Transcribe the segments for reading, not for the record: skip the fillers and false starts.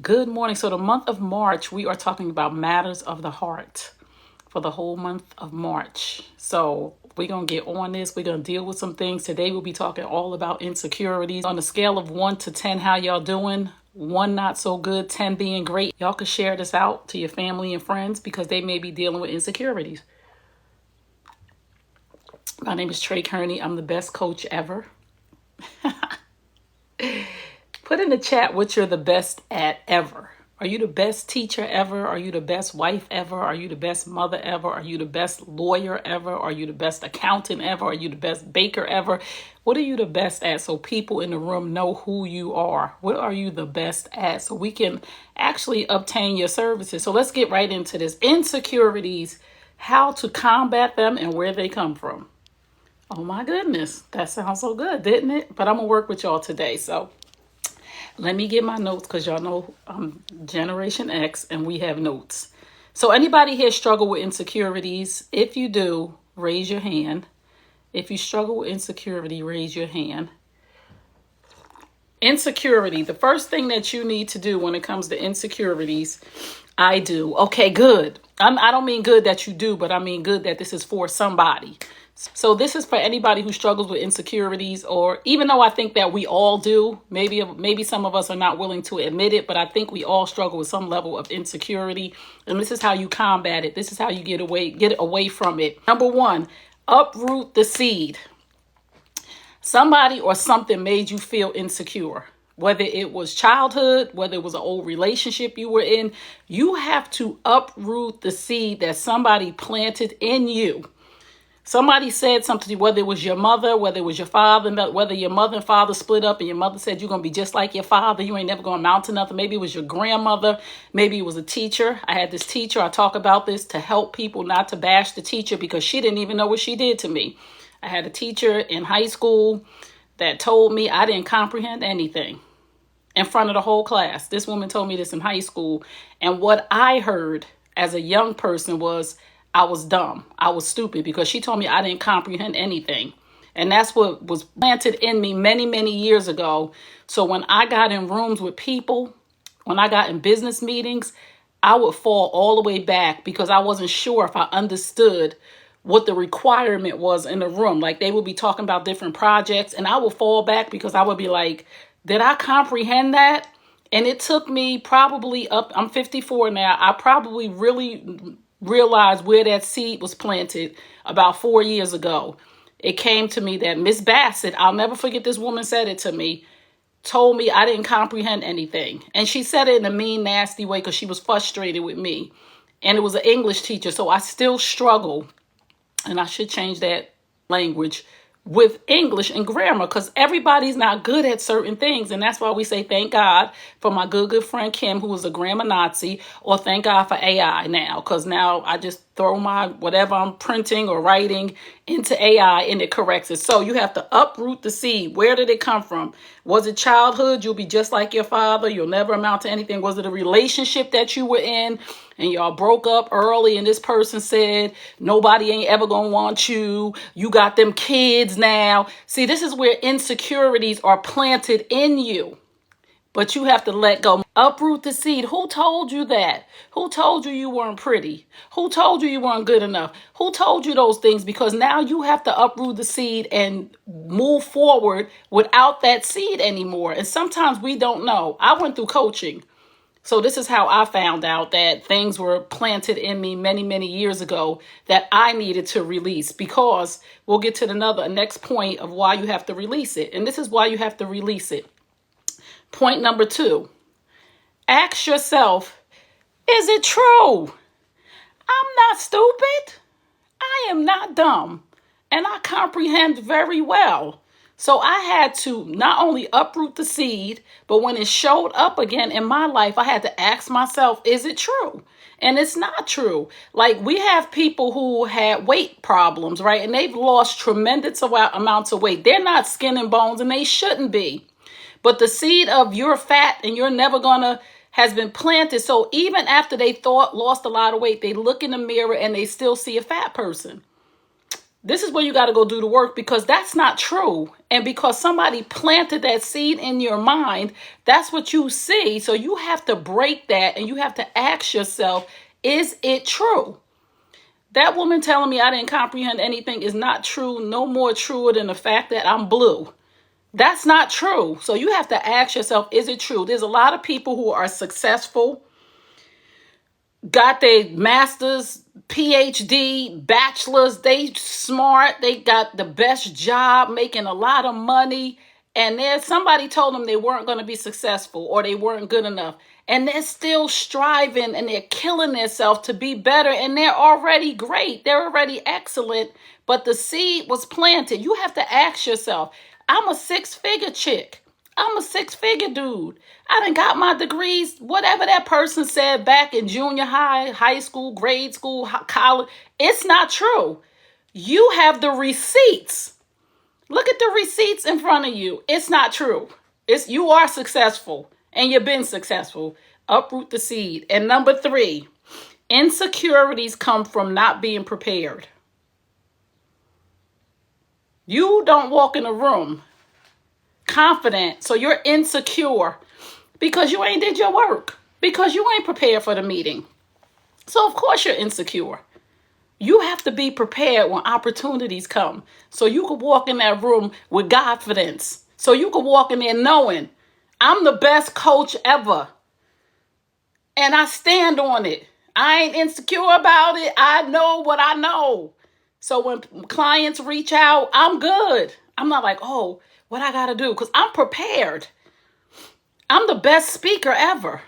Good morning. So, the month of March, we are talking about matters of the heart for the whole month of March. So, we're going to get on this. We're going to deal with some things. Today, we'll be talking all about insecurities. On a scale of 1 to 10, how y'all doing? 1 not so good, 10 being great. Y'all can share this out to your family and friends because they may be dealing with insecurities. My name is Trey Kearney. I'm the best coach ever. Put in the chat what you're the best at ever. Are you the best teacher ever? Are you the best wife ever? Are you the best mother ever? Are you the best lawyer ever? Are you the best accountant ever? Are you the best baker ever? What are you the best at so people in the room know who you are? What are you the best at so we can actually obtain your services? So let's get right into this. Insecurities, how to combat them and where they come from. Oh my goodness, that sounds so good, didn't it? But I'm going to work with y'all today. So let me get my notes because y'all know I'm Generation X and we have notes. So anybody here struggle with insecurities? If you do, raise your hand. If you struggle with insecurity, raise your hand. Insecurity, the first thing that you need to do when it comes to insecurities, I do. Okay, good. I don't mean good that you do, but I mean good that this is for somebody. So this is for anybody who struggles with insecurities, or even though I think that we all do, maybe some of us are not willing to admit it, but I think we all struggle with some level of insecurity. And this is how you combat it. This is how you get away from it. Number 1, uproot the seed. Somebody or something made you feel insecure. Whether it was childhood, whether it was an old relationship you were in, you have to uproot the seed that somebody planted in you. Somebody said something to you, whether it was your mother, whether it was your father, whether your mother and father split up and your mother said you're going to be just like your father, you ain't never going to amount to nothing. Maybe it was your grandmother, maybe it was a teacher. I had this teacher, I talk about this to help people not to bash the teacher because she didn't even know what she did to me. I had a teacher in high school that told me I didn't comprehend anything in front of the whole class. This woman told me this in high school. And what I heard as a young person was, I was dumb. I was stupid because she told me I didn't comprehend anything. And that's what was planted in me many, many years ago. So when I got in rooms with people, when I got in business meetings, I would fall all the way back because I wasn't sure if I understood what the requirement was in the room. Like they would be talking about different projects and I would fall back because I would be like, did I comprehend that? And it took me probably I'm 54 now. I probably really realized where that seed was planted about 4 years ago. It came to me that Miss Bassett, I'll never forget, this woman said it to me, told me I didn't comprehend anything. And she said it in a mean, nasty way because she was frustrated with me. And it was an English teacher, so I still struggle, and I should change that language, with English and grammar because everybody's not good at certain things. And that's why we say thank God for my good friend Kim, who was a grammar Nazi, or thank God for AI now, because now I just throw my whatever I'm printing or writing into AI and it corrects it. So you have to uproot the seed. Where did it come from? Was it childhood? You'll be just like your father. You'll never amount to anything. Was it a relationship that you were in and y'all broke up early and this person said, nobody ain't ever gonna want you. You got them kids now. See, this is where insecurities are planted in you. But you have to let go. Uproot the seed. Who told you that? Who told you you weren't pretty? Who told you you weren't good enough? Who told you those things? Because now you have to uproot the seed and move forward without that seed anymore. And sometimes we don't know. I went through coaching. So this is how I found out that things were planted in me many, many years ago that I needed to release, because we'll get to the next point of why you have to release it. And this is why you have to release it. Point number 2, ask yourself, is it true? I'm not stupid. I am not dumb. And I comprehend very well. So I had to not only uproot the seed, but when it showed up again in my life, I had to ask myself, is it true? And it's not true. Like, we have people who had weight problems, right? And they've lost tremendous amounts of weight. They're not skin and bones, and they shouldn't be. But the seed of you're fat and you're never gonna has been planted. So even after they lost a lot of weight, they look in the mirror and they still see a fat person. This is where you got to go do the work, because that's not true. And because somebody planted that seed in your mind, that's what you see. So you have to break that, and you have to ask yourself, is it true? That woman telling me I didn't comprehend anything is not true. No more truer than the fact that I'm blue. That's not true. So you have to ask yourself, is it true? There's a lot of people who are successful, got their master's, PhD, bachelor's, they smart, they got the best job, making a lot of money, and there's somebody told them they weren't going to be successful or they weren't good enough. And they're still striving and they're killing themselves to be better, and they're already great. They're already excellent, but the seed was planted. You have to ask yourself, I'm a six-figure chick. I'm a six-figure dude. I done got my degrees, whatever that person said back in junior high, high school, grade school, college. It's not true. You have the receipts. Look at the receipts in front of you. It's not true. You are successful, and you've been successful. Uproot the seed. And number 3, insecurities come from not being prepared. You don't walk in a room confident, so you're insecure because you ain't did your work, because you ain't prepared for the meeting. So of course you're insecure. You have to be prepared when opportunities come, so you can walk in that room with confidence, so you can walk in there knowing I'm the best coach ever, and I stand on it. I ain't insecure about it. I know what I know. So when clients reach out, I'm good. I'm not like, oh, what I got to do? Because I'm prepared. I'm the best speaker ever.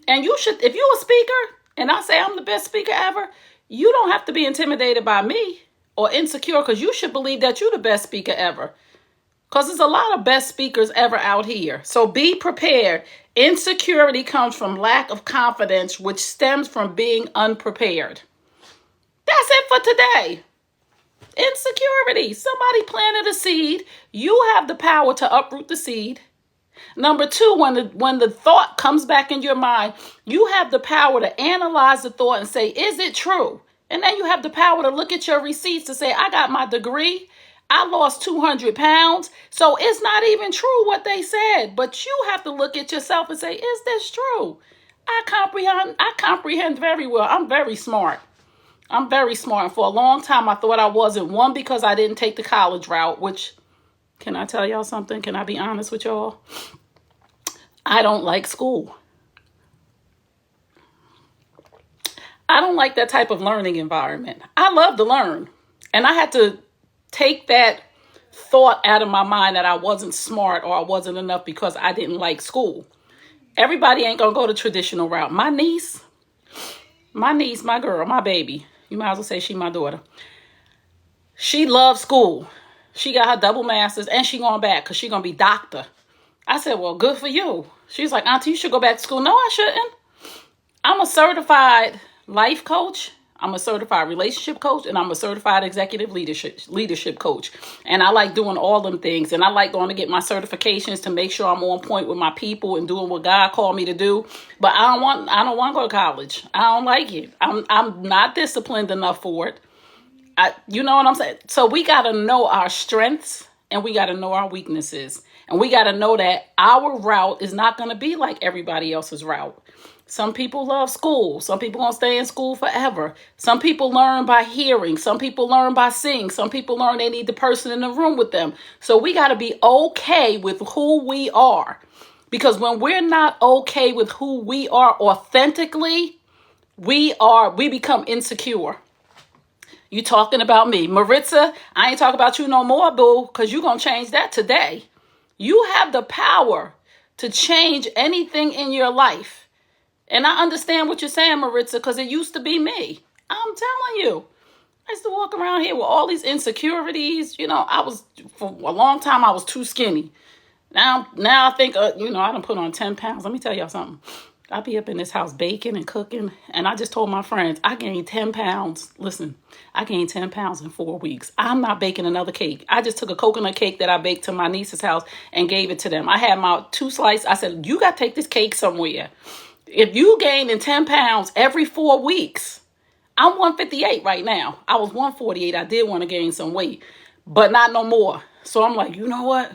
And you should, if you're a speaker and I say I'm the best speaker ever, you don't have to be intimidated by me or insecure, because you should believe that you're the best speaker ever. Because there's a lot of best speakers ever out here. So be prepared. Insecurity comes from lack of confidence, which stems from being unprepared. That's it for today. Insecurity. Somebody planted a seed. You have the power to uproot the seed. Number 2, when the thought comes back in your mind, you have the power to analyze the thought and say, is it true? And then you have the power to look at your receipts to say, I got my degree. I lost 200 pounds. So it's not even true what they said. But you have to look at yourself and say, is this true? I comprehend very well. I'm very smart. I'm very smart. And for a long time, I thought I wasn't. One, because I didn't take the college route, which, can I tell y'all something? Can I be honest with y'all? I don't like school. I don't like that type of learning environment. I love to learn. And I had to take that thought out of my mind that I wasn't smart or I wasn't enough because I didn't like school. Everybody ain't going to go the traditional route. My niece, my girl, my baby, you might as well say she my daughter. She loves school. She got her double masters and she going back because she going to be doctor. I said, well, good for you. She's like, Auntie, you should go back to school. No, I shouldn't. I'm a certified life coach. I'm a certified relationship coach, and I'm a certified executive leadership coach. And I like doing all them things. And I like going to get my certifications to make sure I'm on point with my people and doing what God called me to do. But I don't want to go to college. I don't like it. I'm not disciplined enough for it. You know what I'm saying? So we got to know our strengths and we got to know our weaknesses. And we got to know that our route is not going to be like everybody else's route. Some people love school. Some people going to stay in school forever. Some people learn by hearing. Some people learn by seeing. Some people learn they need the person in the room with them. So we got to be okay with who we are. Because when we're not okay with who we are authentically, we become insecure. You talking about me. Maritza, I ain't talking about you no more, boo, because you're going to change that today. You have the power to change anything in your life. And I understand what you're saying, Maritza, because it used to be me. I'm telling you. I used to walk around here with all these insecurities. You know, for a long time, I was too skinny. Now I think, I done put on 10 pounds. Let me tell y'all something. I be up in this house baking and cooking. And I just told my friends, I gained 10 pounds. Listen, I gained 10 pounds in 4 weeks. I'm not baking another cake. I just took a coconut cake that I baked to my niece's house and gave it to them. I had my 2 slices. I said, you got to take this cake somewhere. If you gain in 10 pounds every 4 weeks, I'm 158 right now. I was 148. I did want to gain some weight, but not no more. So I'm like, you know what?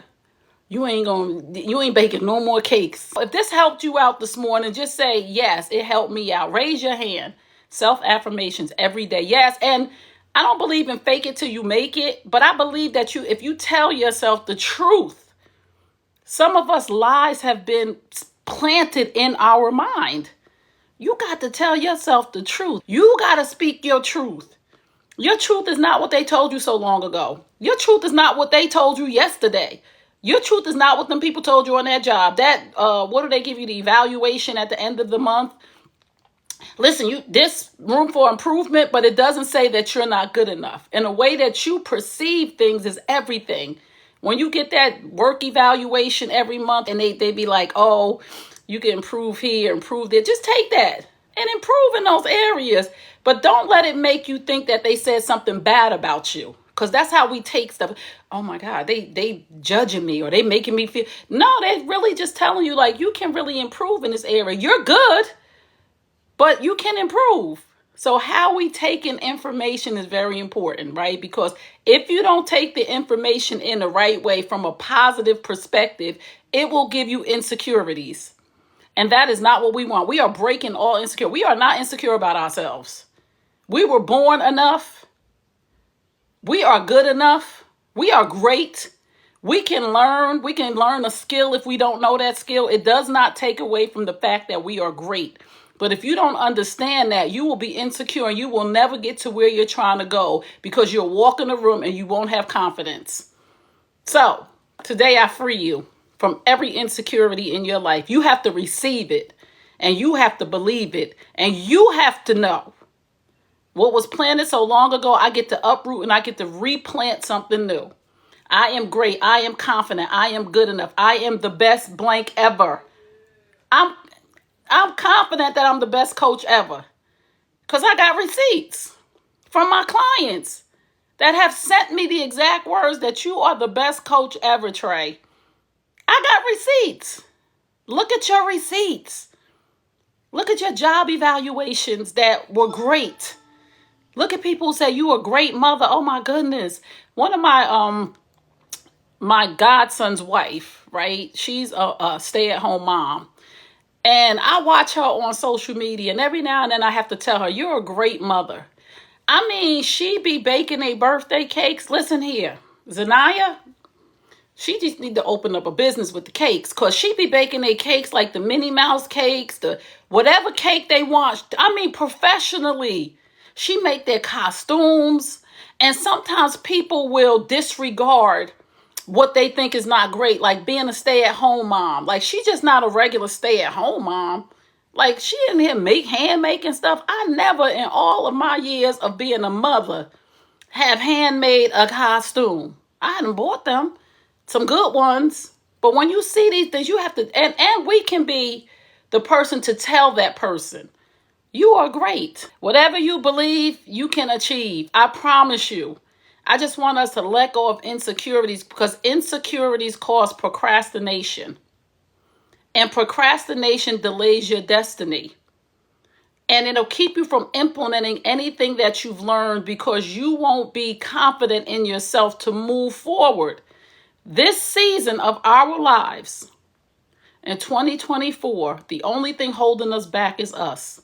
You ain't baking no more cakes. If this helped you out this morning, just say, yes, it helped me out. Raise your hand. Self-affirmations every day. Yes, and I don't believe in fake it till you make it, but I believe that if you tell yourself the truth, some of us lies have been planted in our mind. You got to tell yourself the truth. You got to speak your truth. Your truth is not what they told you so long ago. Your truth is not what they told you yesterday. Your truth is not what them people told you on that job. What do they give you, the evaluation at the end of the month? Listen, this room for improvement, but it doesn't say that you're not good enough. And the way that you perceive things is everything. When you get that work evaluation every month and they be like, oh, you can improve here, improve there. Just take that and improve in those areas. But don't let it make you think that they said something bad about you. Because that's how we take stuff. Oh my God, they judging me, or they making me feel. No, they're really just telling you, like, you can really improve in this area. You're good, but you can improve. So how we take in information is very important, right? Because if you don't take the information in the right way from a positive perspective, it will give you insecurities. And that is not what we want. We are breaking all insecure. We are not insecure about ourselves. We were born enough. We are good enough. We are great. We can learn. We can learn a skill if we don't know that skill. It does not take away from the fact that we are great. But if you don't understand that, you will be insecure and you will never get to where you're trying to go because you'll walk in the room and you won't have confidence. So today I free you from every insecurity in your life. You have to receive it and you have to believe it and you have to know. What was planted so long ago, I get to uproot and I get to replant something new. I am great. I am confident. I am good enough. I am the best blank ever. I'm confident that I'm the best coach ever because I got receipts from my clients that have sent me the exact words that you are the best coach ever, Trey. I got receipts. Look at your receipts. Look at your job evaluations that were great. Look at people who say you a great mother. Oh my goodness. One of my godson's wife, right? She's a stay-at-home mom. And I watch her on social media, and every now and then I have to tell her, you're a great mother. I mean, she be baking a birthday cakes. Listen here, Zanaya, she just need to open up a business with the cakes because she be baking a cakes like the Minnie Mouse cakes, the whatever cake they want. I mean, professionally. She make their costumes, and sometimes people will disregard what they think is not great, like being a stay-at-home mom. Like, she's just not a regular stay-at-home mom. Like, she in here hand making stuff. I never in all of my years of being a mother have handmade a costume. I hadn't bought them, some good ones. But when you see these things, you have to, and we can be the person to tell that person, you are great. Whatever you believe, you can achieve. I promise you. I just want us to let go of insecurities because insecurities cause procrastination. And procrastination delays your destiny. And it'll keep you from implementing anything that you've learned because you won't be confident in yourself to move forward. This season of our lives in 2024, the only thing holding us back is us.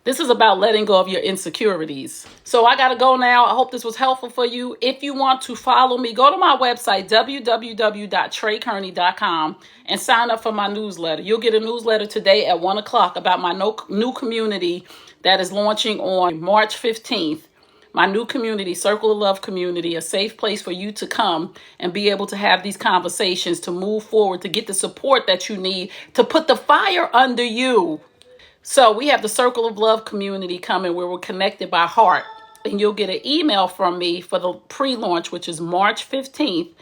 This is about letting go of your insecurities. So I got to go now. I hope this was helpful for you. If you want to follow me, go to my website, www.treykearney.com, and sign up for my newsletter. You'll get a newsletter today at 1 o'clock about my new community that is launching on March 15th. My new community, Circle of Love community, a safe place for you to come and be able to have these conversations, to move forward, to get the support that you need, to put the fire under you. So we have the Circle of Love community coming where we're connected by heart. And you'll get an email from me for the pre-launch, which is March 15th.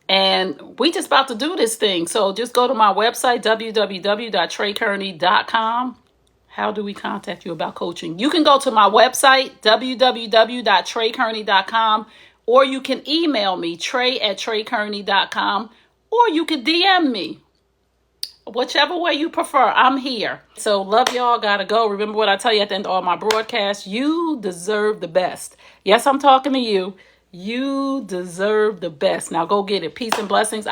And we just about to do this thing. So just go to my website, www.treykearney.com. How do we contact you about coaching? You can go to my website, www.treykearney.com, or you can email me, trey@treykearney.com, or you can DM me. Whichever way you prefer, I'm here. So love y'all. Gotta go. Remember what I tell you at the end of all my broadcasts. You deserve the best. Yes, I'm talking to you. You deserve the best. Now go get it. Peace and blessings.